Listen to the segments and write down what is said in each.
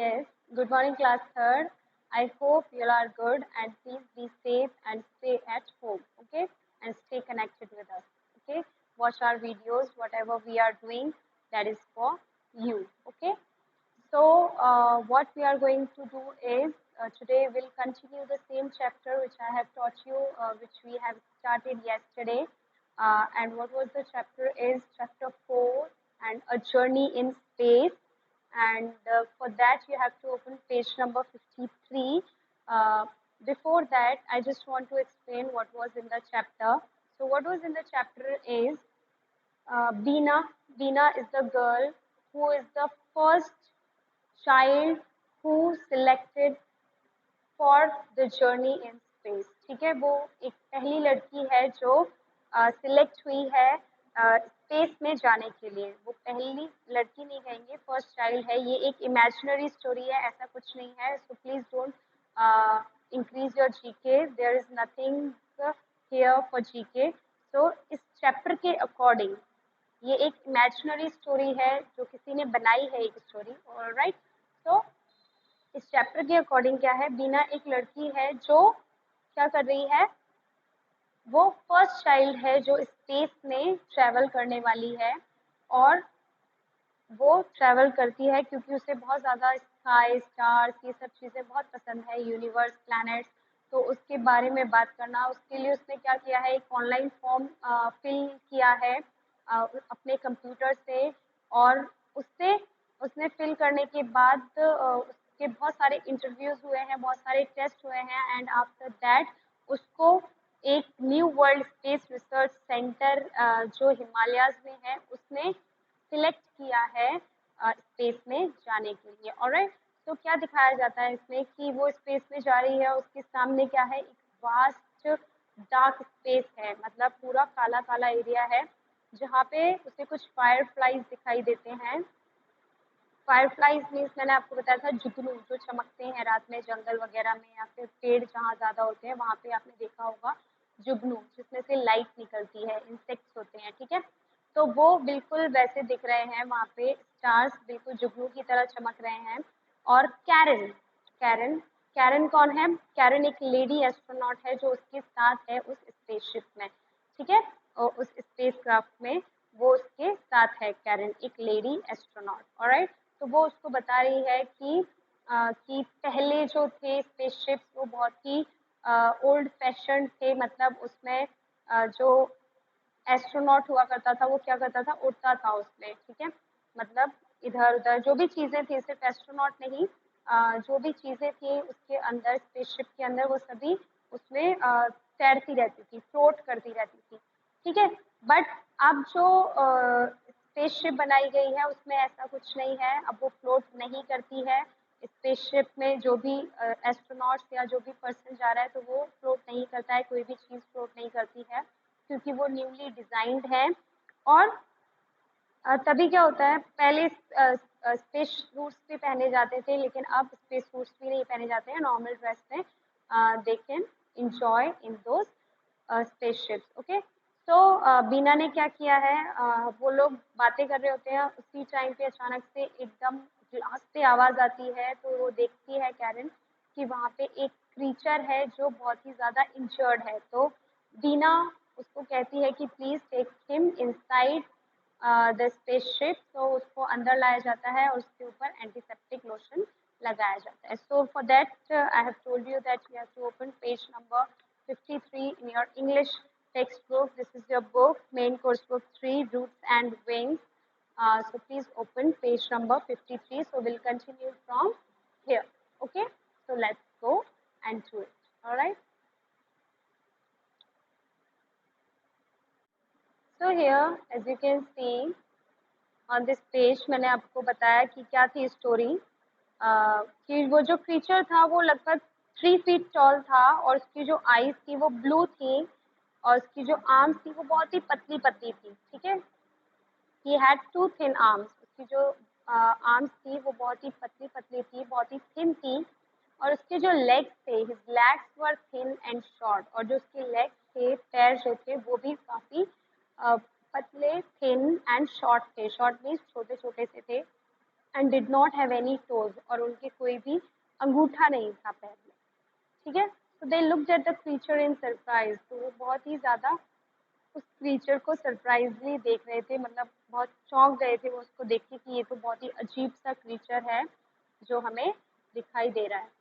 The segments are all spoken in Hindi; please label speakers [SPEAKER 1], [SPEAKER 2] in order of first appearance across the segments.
[SPEAKER 1] Yes, good morning, class third. I hope you all are good and please be safe and stay at home, okay? And stay connected with us, okay? Watch our videos, whatever we are doing, that is for you, okay? So, what we are going to do is today we'll continue the same chapter which I have taught you, which we have started yesterday. And what was the chapter is chapter 4 and a journey in space. And for that, you have to open page number 53. Uh, Before that, I just want to explain what was in the chapter. So, what was in the chapter is Beena. Beena is the girl who is the first child who selected for the journey in space. ठीक है, वो एक पहली लड़की है जो सिलेक्ट हुई है स्पेस में जाने के लिए। वो पहली लड़की नहीं कहेंगे, फर्स्ट चाइल्ड है। ये एक इमेजिनरी स्टोरी है, ऐसा कुछ नहीं है। So please don't increase your GK, there is nothing here for GK. So इस चैप्टर के अकॉर्डिंग ये एक इमेजिनरी स्टोरी है जो किसी ने बनाई है एक स्टोरी, ऑलराइट। तो इस चैप्टर के अकॉर्डिंग क्या है, बीना एक लड़की है जो क्या कर रही है, वो फर्स्ट चाइल्ड है जो स्पेस में ट्रैवल करने वाली है। और वो ट्रैवल करती है क्योंकि उसे बहुत ज़्यादा स्काई, स्टार्स, ये सब चीज़ें बहुत पसंद है, यूनिवर्स, प्लैनेट्स। तो उसके बारे में बात करना, उसके लिए उसने क्या किया है, एक ऑनलाइन फॉर्म फिल किया है अपने कंप्यूटर से। और उससे उसने फिल करने के बाद उसके बहुत सारे इंटरव्यूज हुए हैं, बहुत सारे टेस्ट हुए हैं। एंड आफ्टर दैट उसको एक new world space research centre जो हिमालयाज में है, उसने सिलेक्ट किया है स्पेस में जाने के लिए। ऑलराइट, तो क्या दिखाया जाता है इसमें कि वो स्पेस में जा रही है, उसके सामने क्या है, एक वास्ट डार्क स्पेस है, मतलब पूरा काला काला एरिया है, जहाँ पे उसे कुछ फायर फ्लाइज दिखाई देते हैं। फायर फ्लाइज मीन्स मैंने आपको बताया था जुगनू, जो चमकते हैं रात में जंगल वगैरह में, या फिर पेड़ जहाँ ज़्यादा होते हैं वहाँ पे आपने देखा होगा जुगनू, जिसमें से लाइट निकलती है, इंसेक्ट्स होते हैं। ठीक है, तो वो बिल्कुल वैसे दिख रहे हैं वहाँ पे, स्टार्स बिल्कुल जुगनू की तरह चमक रहे हैं। और कैरन कैरन कैरन कौन है, कैरन एक लेडी एस्ट्रोनॉट है जो उसके साथ है उस स्पेसशिप में। ठीक है, और उस स्पेस क्राफ्ट में वो उसके साथ है, कैरन एक लेडी एस्ट्रोनॉट। ऑलराइट, तो वो उसको बता रही है कि पहले जो थे स्पेसशिप्स वो बहुत ही ओल्ड फैशन थे, मतलब उसमें जो एस्ट्रोनॉट हुआ करता था वो क्या करता था, उड़ता था उसमें। ठीक है, मतलब इधर उधर जो भी चीज़ें थी, सिर्फ एस्ट्रोनॉट नहीं, जो भी चीज़ें थी उसके अंदर, स्पेसशिप के अंदर, वो सभी उसमें तैरती रहती थी, फ्लोट करती रहती थी। ठीक है, बट अब जो स्पेसशिप बनाई गई है उसमें ऐसा कुछ नहीं है, अब वो फ्लोट नहीं करती है। स्पेसशिप में जो भी एस्ट्रोनॉट्स या जो भी पर्सन जा रहा है तो वो फ्लोट नहीं करता है, कोई भी चीज़ फ्लोट नहीं करती है, क्योंकि वो न्यूली डिजाइंड है। और तभी क्या होता है, पहले स्पेस सूट्स भी पहने जाते थे, लेकिन अब स्पेस सूट्स भी नहीं पहने जाते हैं, नॉर्मल ड्रेस में they can enjoy in those spaceships. Okay, तो बीना ने क्या किया है, वो लोग बातें कर रहे होते हैं, उसी टाइम पे अचानक से एकदम ग्लास पे आवाज़ आती है। तो वो देखती है कैरन कि वहाँ पे एक क्रीचर है जो बहुत ही ज़्यादा इंजर्ड है। तो बीना उसको कहती है कि please take him inside the spaceship. तो उसको अंदर लाया जाता है और उसके ऊपर एंटीसेप्टिक लोशन लगाया जाता है। So for that I have told you that you have to open page number 53 in your English textbook. This is your book, main course book 3, Roots and Wings. So please open page number 53. So we'll continue from here. Okay, so let's go and do it. All right. So here, as you can see on this page, मैंने आपको बताया कि क्या थी स्टोरी, कि वो जो क्रीचर था वो लगभग 3 फीट टॉल था, और उसकी जो आईज थी वो ब्लू थी, और उसकी जो आर्म्स थी वो बहुत ही पतली पतली थी। ठीक है, ही हैड 2 थिन आर्म्स, उसकी जो आर्म्स थी वो बहुत ही पतली पतली थी, बहुत ही थिन थी। और उसके जो लेग्स थे, his legs were thin and short, और जो उसके लेग्स थे, पैर जो थे, वो भी काफ़ी पतले, थिन एंड शॉर्ट थे। शॉर्ट मीन्स छोटे छोटे से थे। And did not have any toes, और उनके कोई भी अंगूठा नहीं था पैर में, ठीक है। तो they looked at the creature in surprise, तो वो बहुत ही ज़्यादा उस क्रीचर को सरप्राइजली देख रहे थे, मतलब बहुत चौंक गए थे वो उसको देख के कि ये तो बहुत ही अजीब सा क्रीचर है जो हमें दिखाई दे रहा है।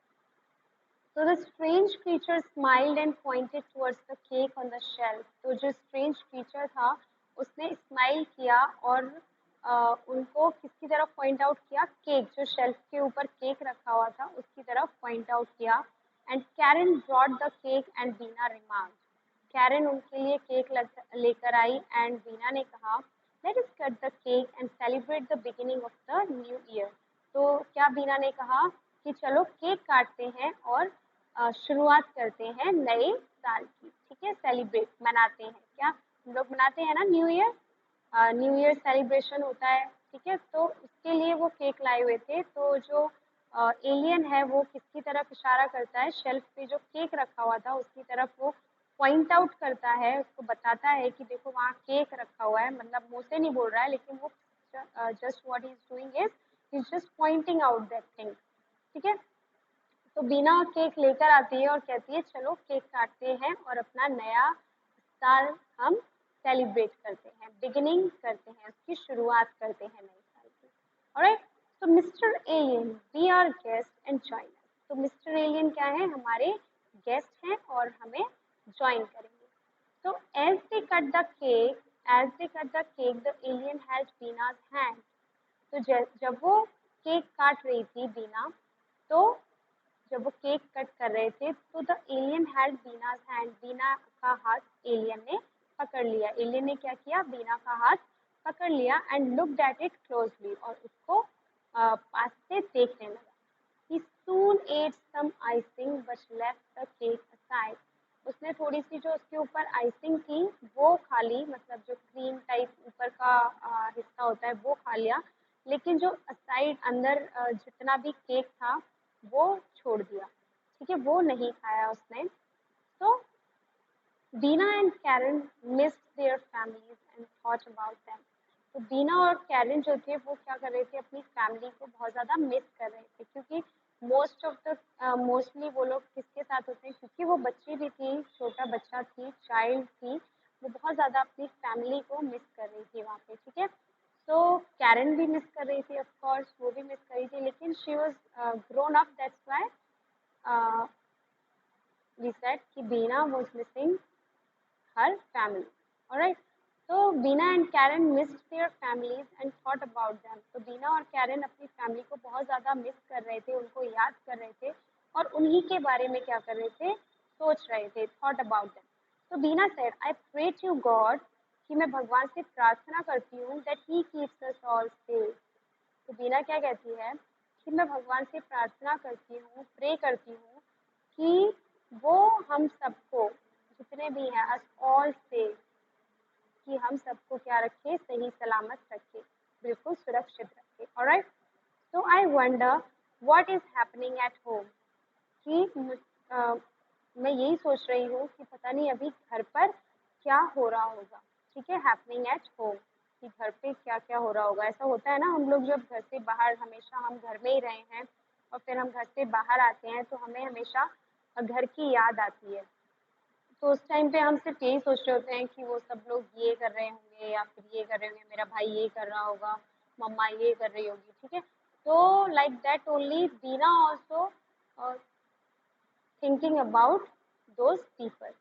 [SPEAKER 1] So the strange creature smiled and pointed towards the cake on the shelf. तो जो strange creature था उसने स्माइल किया और उनको किसकी तरफ पॉइंट आउट किया, केक जो शेल्फ के ऊपर केक रखा हुआ था उसकी तरफ पॉइंट आउट किया। And Karen brought the cake and Bina remarked, Karen उनके लिए केक लेकर आई एंड बीना ने कहा let us cut the cake and celebrate the beginning of the new year. तो क्या बीना ने कहा कि चलो केक काटते हैं और शुरुआत करते हैं नए साल की, ठीक है, सेलिब्रेट मनाते हैं, क्या हम लोग मनाते हैं ना new year, new year celebration होता है, ठीक है। तो उसके लिए वो केक लाए हुए थे। तो जो एलियन है वो किसकी तरफ इशारा करता है, शेल्फ पे जो केक रखा हुआ था उसकी तरफ वो पॉइंट आउट करता है, उसको बताता है कि देखो वहाँ केक रखा हुआ है, मतलब मुंह से नहीं बोल रहा है लेकिन वो just what he is doing is just pointing out that thing, ठीक है। तो बीना केक लेकर आती है और कहती है चलो केक काटते हैं और अपना नया साल हम सेलिब्रेट करते हैं, बिगिनिंग करते हैं, उसकी शुरुआत करते हैं नए साल की। ऑलराइट, तो Mister Alien be our guest and join us, तो मिस्टर एलियन क्या है, हमारे गेस्ट हैं और हमें ज्वाइन करेंगे। तो as they cut the cake, as they cut the cake the alien has Beena's hand, तो जब वो केक काट रही थी बीना, तो जब वो केक कट कर रहे थे तो द एलियन हैड बीनाज हैंड, बीना का हाथ एलियन ने पकड़ लिया, एलियन ने क्या किया, बीना का हाथ पकड़ लिया and looked at it closely, और उसको पास से देखने लगा। He soon ate some icing but left the cake aside. उसने थोड़ी सी जो उसके ऊपर आइसिंग थी वो खा ली, मतलब जो क्रीम टाइप ऊपर का हिस्सा होता है वो खा लिया, लेकिन जो साइड अंदर जितना भी केक था वो छोड़ दिया, ठीक है, वो नहीं खाया उसने। तो Beena and Karan missed their families and thought about them, तो बीना और कैरन जो थे वो क्या कर रहे थे, अपनी फैमिली को बहुत ज़्यादा मिस कर रहे थे, क्योंकि मोस्टली वो लोग किसके साथ होते हैं, क्योंकि वो बच्ची भी थी, छोटा बच्चा थी, चाइल्ड थी, वो बहुत ज़्यादा अपनी फैमिली को मिस कर रही थी वहाँ पे, ठीक है। तो कैरन भी मिस कर रही थी, ऑफ कोर्स वो भी मिस कर रही थी, लेकिन she was grown up, that's why we said कि बीना was missing her family. Alright. So Beena and Karen missed their families and thought about them. तो बीना और कैरन अपनी फैमिली को बहुत ज़्यादा मिस कर रहे थे, उनको याद कर रहे थे और उन्हीं के बारे में क्या कर रहे थे, सोच रहे थे, thought about them. तो बीना said, I pray to God कि मैं भगवान से प्रार्थना करती हूँ that He keeps us all safe. तो बीना क्या कहती है कि मैं भगवान से प्रार्थना करती हूँ, प्रे करती हूँ कि वो हम सबको, जितने भी हैं, अस ऑल से, कि हम सबको क्या रखे, सही सलामत रखे, बिल्कुल सुरक्षित रखे। ऑलराइट, तो I wonder what is happening at home, कि मैं यही सोच रही हूँ कि पता नहीं अभी घर पर क्या हो रहा होगा, ठीक है, हैपनिंग एट होम, कि घर पे क्या क्या हो रहा होगा। ऐसा होता है ना, हम लोग जब घर से बाहर, हमेशा हम घर में ही रहे हैं और फिर हम घर से बाहर आते हैं तो हमें हमेशा घर की याद आती है, तो उस टाइम पे हम सिर्फ यही सोच रहे होते हैं कि वो सब लोग ये कर रहे होंगे या फिर ये कर रहे होंगे, मेरा भाई ये कर रहा होगा, मम्मा ये कर रही होगी, ठीक है। तो like that only Bina also thinking about those people.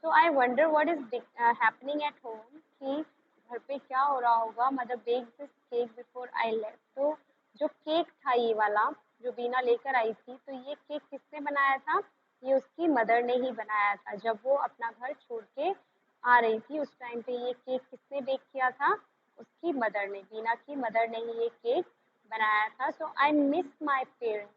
[SPEAKER 1] So I wonder what is happening at home, कि घर पे क्या हो रहा होगा। Mother baked this cake before I left. तो जो केक था ये वाला जो बीना लेकर आई थी, तो ये केक किसने बनाया था, ये उसकी मदर ने ही बनाया था। जब वो अपना घर छोड़ के आ रही थी उस टाइम पे ये केक किसने बेक किया था, उसकी मदर ने, बीना की मदर ने ही ये केक बनाया था। So I miss my parents,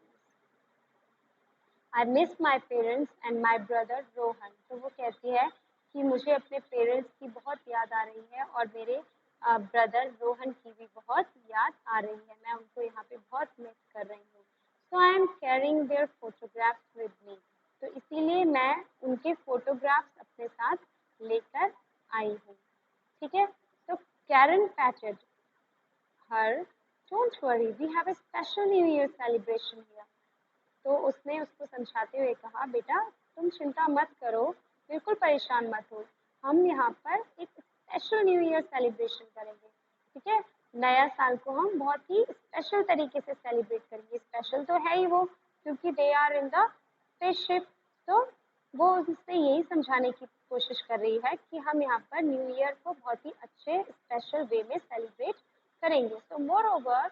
[SPEAKER 1] I miss my parents and my brother Rohan. तो वो कहती है कि मुझे अपने पेरेंट्स की बहुत याद आ रही है और मेरे ब्रदर रोहन की भी बहुत याद आ रही है, मैं उनको यहाँ पे बहुत मिस कर रही हूँ। So I am carrying their photographs with me, तो इसीलिए मैं उनके फोटोग्राफ्स अपने साथ लेकर आई हूँ, ठीक है। तो Karen patted her don't worry, we have a special new year celebration here. तो उसने उसको समझाते हुए कहा, बेटा तुम चिंता मत करो, बिल्कुल परेशान मत हो, हम यहाँ पर एक स्पेशल न्यू ईयर सेलिब्रेशन करेंगे। ठीक है, नया साल को हम बहुत ही स्पेशल तरीके से सेलिब्रेट करेंगे। स्पेशल तो है ही वो, क्योंकि they are in the spaceship. तो वो उससे यही समझाने की कोशिश कर रही है कि हम यहाँ पर न्यू ईयर को बहुत ही अच्छे स्पेशल वे में सेलिब्रेट करेंगे। So moreover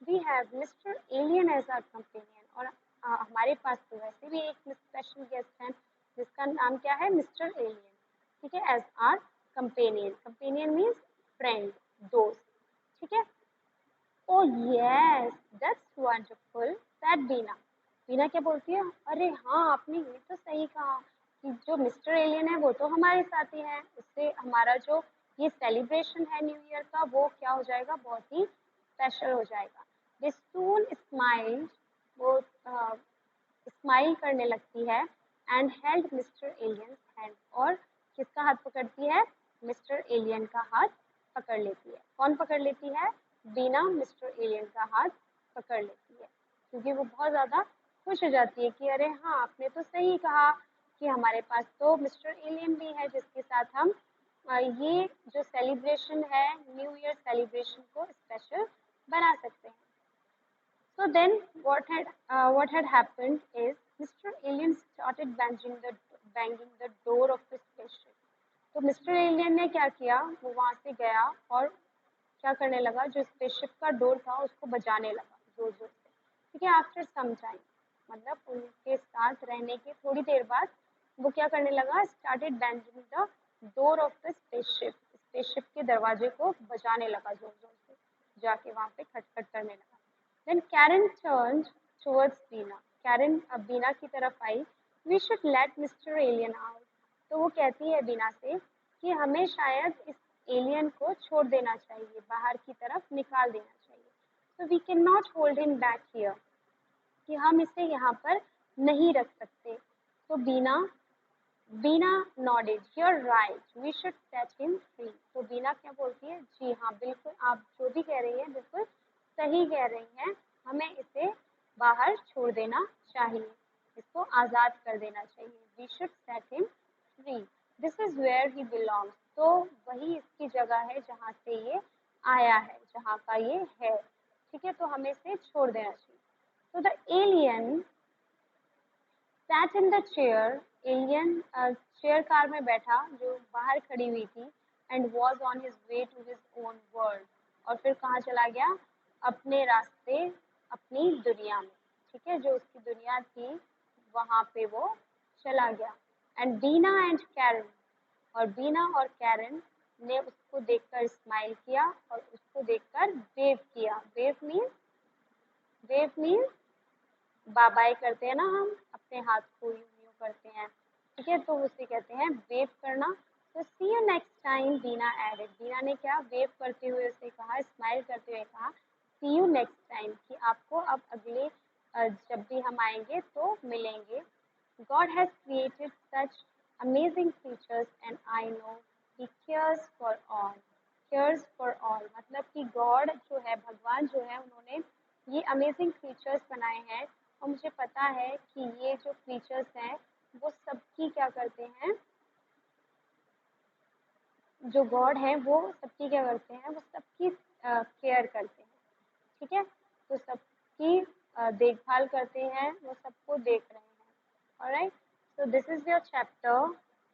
[SPEAKER 1] we have mister alien as our companion. और हमारे पास तो वैसे भी एक स्पेशल गेस्ट है जिसका नाम क्या है, मिस्टर एलियन। ठीक है, as our companion. Companion means friend, दोस्त। ठीक है। Oh yes, that's wonderful, said बीना। बीना क्या बोलती है, अरे हाँ आपने ये तो सही कहा कि जो मिस्टर एलियन है वो तो हमारे साथ ही है, उससे हमारा जो ये सेलिब्रेशन है न्यू ईयर का वो क्या हो जाएगा, बहुत ही स्पेशल हो जाएगा। दे सून स्माइल, वो स्माइल करने लगती है, and held mister alien hand. और किसका हाथ पकड़ती है, मिस्टर एलियन का हाथ पकड़ लेती है। कौन पकड़ लेती है, बीना मिस्टर एलियन का हाथ पकड़ लेती है, क्योंकि वो बहुत ज़्यादा खुश हो जाती है कि अरे हाँ आपने तो सही कहा कि हमारे पास तो मिस्टर एलियन भी है जिसके साथ हम ये जो सेलिब्रेशन है न्यू ईयर सेलिब्रेशन को स्पेशल बना सकते हैं। So then what had happened is Mr. Alien started banging the door of the spaceship. तो मिस्टर एलियन ने क्या किया, वो वहां से गया और क्या करने लगा, जो स्पेसशिप का डोर था उसको बजाने लगा जोर जोर से। ठीक है, आफ्टर सम टाइम, मतलब उनके साथ रहने के थोड़ी देर बाद वो क्या करने लगा, started banging the door of the spaceship. Spaceship के दरवाजे को बजाने लगा जोर जोर से, जाके वहां पे खटखट करने लगा। Then Karen turned towards Beena. Karen अब बीना की तरफ आई। We should let Mr. Alien out. तो वो कहती है बीना से कि हमें शायद इस एलियन को छोड़ देना चाहिए, बाहर की तरफ निकाल देना चाहिए। So we cannot hold him back here. कि हम इसे यहाँ पर नहीं रख सकते। तो बीना nodded. You're right. We should set him free. तो बीना क्या बोलती है, जी हाँ बिल्कुल, आप जो भी कह रही हैं बिल्कुल सही कह रही हैं, हमें इसे बाहर छोड़ देना चाहिए, इसको आज़ाद कर देना चाहिए। We should set him free. This is where he belongs. तो वही इसकी जगह है जहाँ से ये आया है, जहाँ का ये है। ठीक है, तो हमें इसे छोड़ देना चाहिए। So the alien sat in the chair. Alien chair car में बैठा जो बाहर खड़ी हुई थी, and was on his way to his own world. और फिर कहाँ चला गया, अपने रास्ते, अपनी दुनिया में। ठीक है, जो उसकी दुनिया थी वहाँ पे वो चला गया। एंड बीना एंड कैरन, और बीना और कैरन ने उसको देखकर स्माइल किया और उसको देखकर वेव किया। वेव मीन्स बाय बाय करते हैं ना, हम अपने हाथ को यूं यूं करते हैं। ठीक है, तो उसे कहते हैं वेव करना। तो see you next time, Beena added. Beena ने क्या, वेव करते हुए उसे कहा, स्माइल करते हुए कहा, सी यू नेक्स्ट टाइम, कि आपको अब अगले जब भी हम आएंगे तो मिलेंगे। God has created such amazing creatures and I know He cares for all. Cares for all मतलब कि गॉड जो है, भगवान जो है, उन्होंने ये अमेजिंग क्रीचर्स बनाए हैं और मुझे पता है कि ये जो क्रीचर्स हैं वो सबकी क्या करते हैं, जो गॉड है वो सबकी क्या करते हैं, वो सबकी केयर करते हैं। ठीक है, तो सबकी देखभाल करते हैं, वो सबको देख रहे हैं। Alright, so this is your chapter.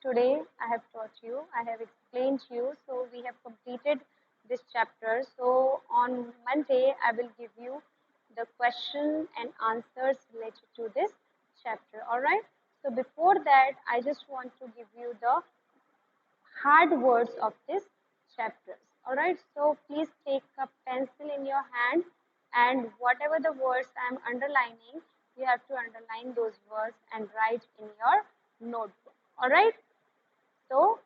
[SPEAKER 1] Today I have taught you, I have explained you, so we have completed this chapter. So on Monday I will give you the question and answers related to this chapter. Alright, so before that I just want to give you the hard words of this chapters. Alright, so please take a pencil in your hand and whatever the words I am underlining, you have to underline those words and write in your notebook. Alright, so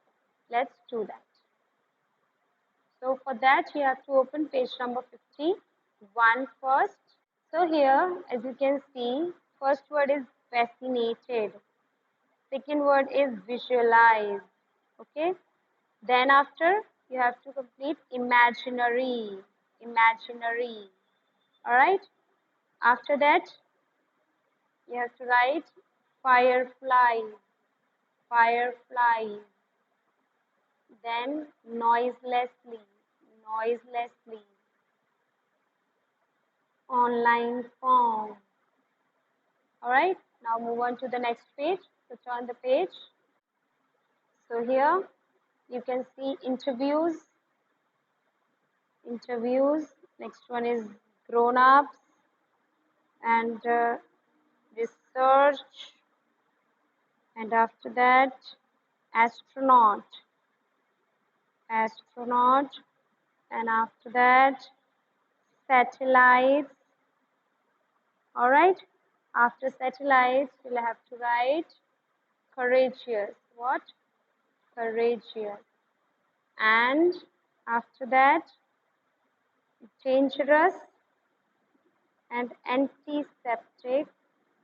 [SPEAKER 1] let's do that. So for that you have to open page number 51 first. So here as you can see, first word is fascinated, second word is visualize. Okay, then after you have to complete imaginary. Imaginary. All right. After that, you have to write firefly. Firefly. Then noiselessly. Noiselessly. Online form. All right. Now move on to the next page. Switch on the page. So here you can see interviews. Interviews. Next one is grown-ups and research, and after that astronaut. Astronaut, and after that satellites. All right. After satellites, you'll have to write courageous. What? Courageous. And after that, dangerous and antiseptic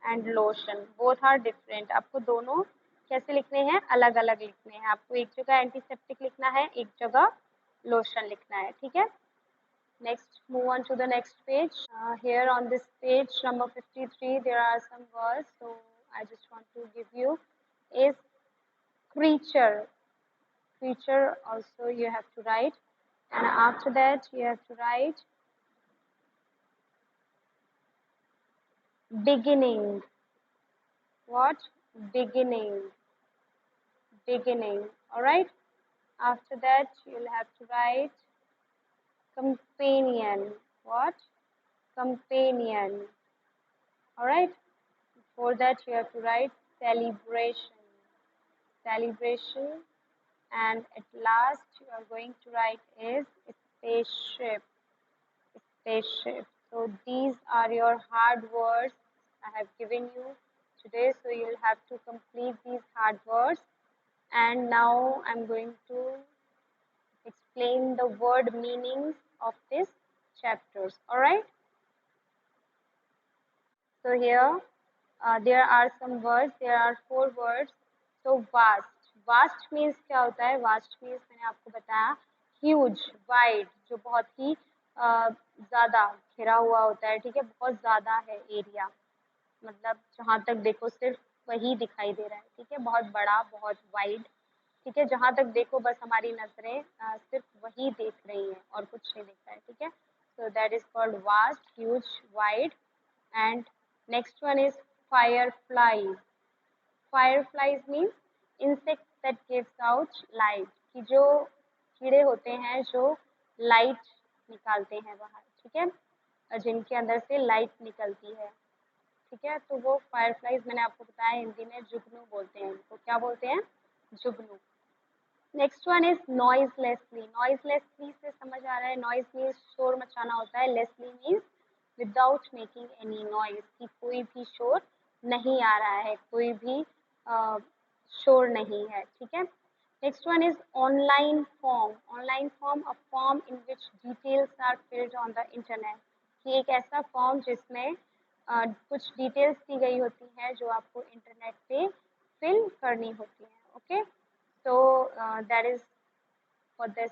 [SPEAKER 1] and lotion. Both are different. आपको दोनों कैसे लिखने हैं? अलग अलग लिखने हैं. आपको एक जगह एंटीसेप्टिक लिखना है, एक जगह लोशन लिखना है. ठीक है. Next, move on to the next page. Here on this page number 53, there are some words. So I just want to give you is creature. Creature also you have to write, and after that you have to write beginning. What? Beginning. Beginning. All right. After that you'll have to write companion. What? Companion. All right. For that you have to write celebration. Celebration. And at last you are going to write is spaceship. Spaceship. So these are your hard words I have given you today. So you'll have to complete these hard words. And now I'm going to explain the word meanings of these chapters. All right. So here there are some words. There are 4 words. So vast. Vast means क्या होता है? Vast means मैंने आपको बताया huge, wide, जो बहुत ही ज़्यादा घिरा हुआ होता है. ठीक है. बहुत ज़्यादा है एरिया. मतलब जहाँ तक देखो सिर्फ वही दिखाई दे रहा है. ठीक है. बहुत बड़ा, बहुत वाइड. ठीक है. जहाँ तक देखो बस हमारी नजरें सिर्फ वही देख रही हैं और कुछ नहीं दिख रहा है. ठीक है. So that is called vast, huge, wide. And next one is fireflies. Fireflies means insects that gives out light. कि जो कीड़े होते हैं जो लाइट निकालते हैं बाहर. ठीक है. और जिनके अंदर से लाइट निकलती है. ठीक है. तो वो फायरफ्लाइज मैंने आपको बताया हिंदी में जुगनू बोलते हैं. तो क्या बोलते हैं? जुगनू. Next one is noiselessly. Noiselessly से समझ आ रहा है? नॉइज मीन्स शोर मचाना होता है. Leslie means without making any noise, कि कोई भी शोर नहीं आ रहा है, कोई भी शोर नहीं है. ठीक है. Next one is online form. Online form a form in which details are filled on the internet. कि एक ऐसा फॉर्म जिसमें कुछ डिटेल्स दी गई होती हैं जो आपको इंटरनेट पे फिल करनी होती हैं. Okay. So that is for this.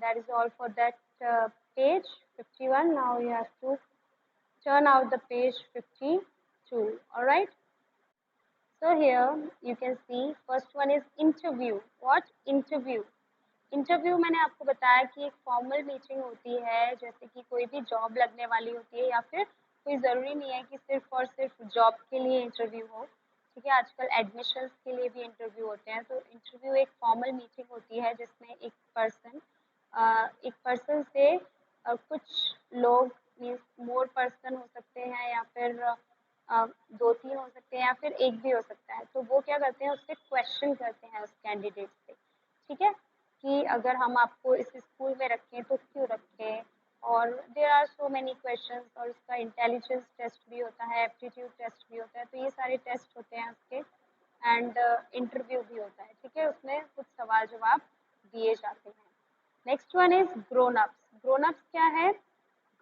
[SPEAKER 1] That is all for that page 51. Now you have to turn out the page 52. All right. So here you can see first one is interview. What? Interview. Interview मैंने आपको बताया कि एक फॉर्मल मीटिंग होती है, जैसे कि कोई भी जॉब लगने वाली होती है, या फिर कोई ज़रूरी नहीं है कि सिर्फ और सिर्फ जॉब के लिए इंटरव्यू हो. ठीक है. आजकल एडमिशन्स के लिए भी इंटरव्यू होते हैं. तो इंटरव्यू एक फॉर्मल मीटिंग होती है जिसमें एक पर्सन से कुछ लोग मीन्स मोर पर्सन हो सकते हैं, या फिर 2-3 हो सकते हैं, या फिर एक भी हो सकता है. तो वो क्या करते हैं? उससे क्वेश्चन करते हैं उस कैंडिडेट से. ठीक है. कि अगर हम आपको इस स्कूल में रखें तो क्यों रखें, और there are so many questions. और उसका इंटेलिजेंस टेस्ट भी होता है, एप्टीट्यूड टेस्ट भी होता है. तो ये सारे टेस्ट होते हैं उसके. एंड इंटरव्यू भी होता है. ठीक है. उसमें कुछ सवाल जवाब दिए जाते हैं. Next one is grown ups. Grown ups क्या है?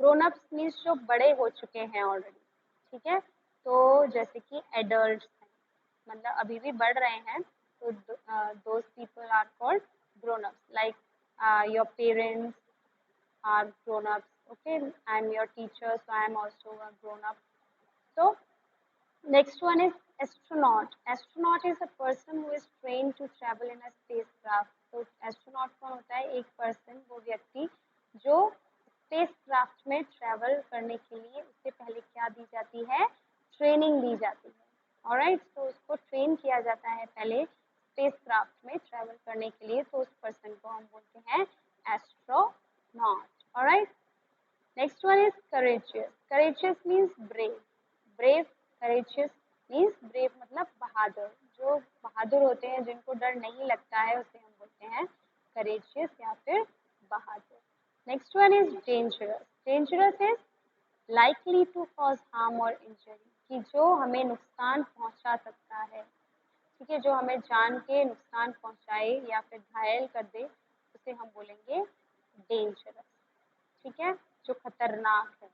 [SPEAKER 1] ग्रोन अप्स मीन्स जो बड़े हो चुके हैं ऑलरेडी. ठीक है. तो जैसे कि एडल्ट हैं, मतलब अभी भी बढ़ रहे हैं. तो those people are called grown ups. Like your parents are grown ups. Okay, I'm your teacher, so I'm also a grown up. So next one is astronaut. Astronaut is a person who is trained to travel in a spacecraft. तो astronaut कौन होता है? एक person, वो व्यक्ति जो spacecraft में travel करने के लिए उससे पहले क्या दी जाती है? ट्रेनिंग दी जाती है। ऑलराइट, तो उसको ट्रेन किया जाता है पहले spacecraft में travel करने के लिए, तो उस person को हम बोलते हैं astronaut. Alright, next one is courageous. Courageous means brave. Brave, courageous means brave मतलब बहादुर. जो बहादुर होते हैं, जिनको डर नहीं लगता है, उसे हम बोलते हैं courageous या फिर बहादुर. Next one is dangerous. Dangerous is likely to cause harm or injury. कि जो हमें नुकसान पहुंचा सकता है. ठीक है, जो हमें जान के नुकसान पहुंचाए या फिर घायल कर दे, उसे हम बोलेंगे dangerous. ठीक है, जो खतरनाक है.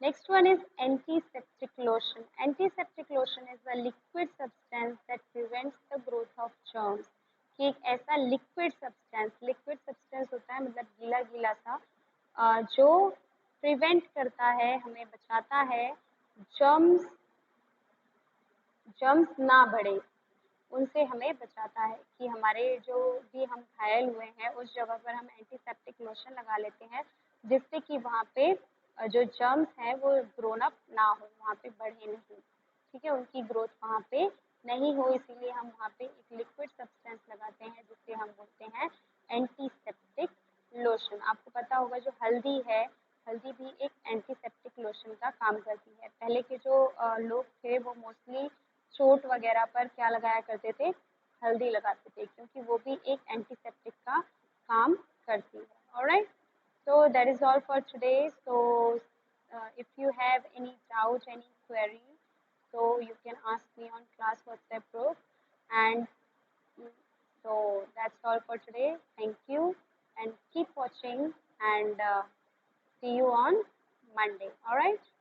[SPEAKER 1] Next one is antiseptic lotion. Antiseptic lotion is a liquid substance that prevents the growth of germs. कि एक ऐसा liquid substance होता है मतलब गीला गीला सा, जो prevent करता है, हमें बचाता है germs ना बढ़े, उनसे हमें बचाता है. कि हमारे जो भी हम घायल हुए हैं उस जगह पर हम एंटीसेप्टिक लोशन लगा लेते हैं, जिससे कि वहाँ पे जो जर्म्स हैं वो ग्रोन अप ना हो, वहाँ पे बढ़े नहीं. ठीक है, उनकी ग्रोथ वहाँ पे नहीं हो, इसीलिए हम वहाँ पे एक लिक्विड सब्सटेंस लगाते हैं जिससे हम बोलते हैं एंटीसेप्टिक लोशन. आपको पता होगा जो हल्दी है, हल्दी भी एक एंटीसेप्टिक लोशन का काम करती है. पहले के जो लोग थे वो मोस्टली चोट वगैरह पर क्या लगाया करते थे? हल्दी लगाते थे, क्योंकि वो भी एक एंटीसेप्टिक का काम करती है. Alright, so that is all for today. So if you have any doubt, any query, so you can ask me on class WhatsApp group. And so that's all for today. Thank you and keep watching, and see you on Monday. All right.